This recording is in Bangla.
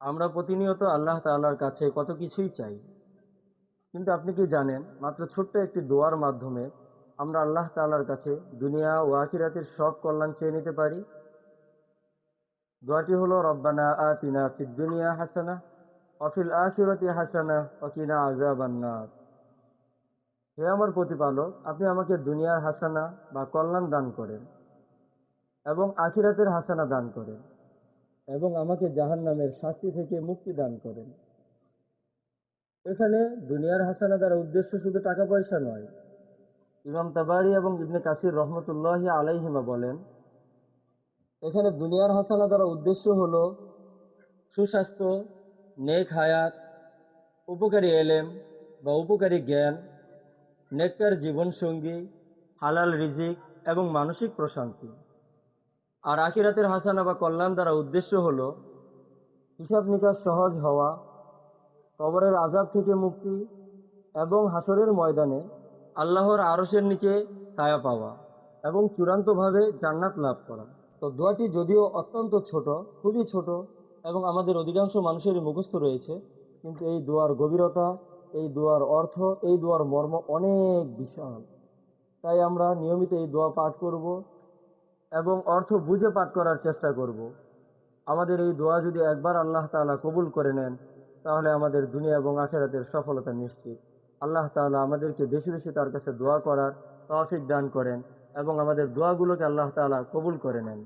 আমরা প্রতিনিয়ত আল্লাহ তাআলার কাছে কত কিছুই চাই, কিন্তু আপনি কি জানেন মাত্র ছোট্ট একটি দোয়ার মাধ্যমে আমরা আল্লাহ তাআলার কাছে দুনিয়া ও আখিরাতের সব কল্যাণ চেয়ে নিতে পারি। দোয়াটি হলো রব্বানা আতিনা ফিদ দুনিয়া হাসানাহ ওয়া ফিল আখিরাতি হাসানাহ ওয়া কিনা আযাবান নার। হে আমার প্রতিপালক, আপনি আমাকে দুনিয়ার হাসানা বা কল্যাণ দান করেন এবং আখিরাতের হাসানা দান করেন এবং আমাকে জাহান্নামের শাস্তি থেকে মুক্তি দান করেন। এখানে দুনিয়ার হাসানা দ্বারা উদ্দেশ্য শুধু টাকা পয়সা নয়। ইমাম তাবারি এবং ইবনে কাসির রহমতুল্লাহি আলাইহিমা বলেন, এখানে দুনিয়ার হাসানা দ্বারা উদ্দেশ্য হলো সুস্বাস্থ্য, নেক হায়াত, উপকারী এলেম বা উপকারী জ্ঞান, নেককার জীবনসঙ্গী, হালাল রিজিক এবং মানসিক প্রশান্তি। আর আখিরাতের হাসানা বা কল্যাণ দ্বারা উদ্দেশ্য হলো হিসাব নিকাশ সহজ হওয়া, কবরের আযাব থেকে মুক্তি এবং হাসরের ময়দানে আল্লাহর আরশের নিচে ছায়া পাওয়া এবং চূড়ান্তভাবে জান্নাত লাভ করা। তো দোয়াটি যদিও অত্যন্ত ছোট, খুবই ছোট, এবং আমাদের অধিকাংশ মানুষেরই মুখস্থ রয়েছে, কিন্তু এই দোয়ার গভীরতা, এই দোয়ার অর্থ, এই দোয়ার মর্ম অনেক বিশাল। তাই আমরা নিয়মিত এই দোয়া পাঠ করব এবং অর্থ বুঝে পাঠ করার চেষ্টা করব। আমাদের এই দোয়া যদি একবার আল্লাহ তাআলা কবুল করে নেন, তাহলে আমাদের দুনিয়া এবং আখিরাতের সফলতা নিশ্চিত। আল্লাহ তাআলা আমাদেরকে বেশি বেশি তার কাছে দোয়া করার তৌফিক দান করেন এবং আমাদের দোয়াগুলোকে আল্লাহ তাআলা কবুল করে নেন।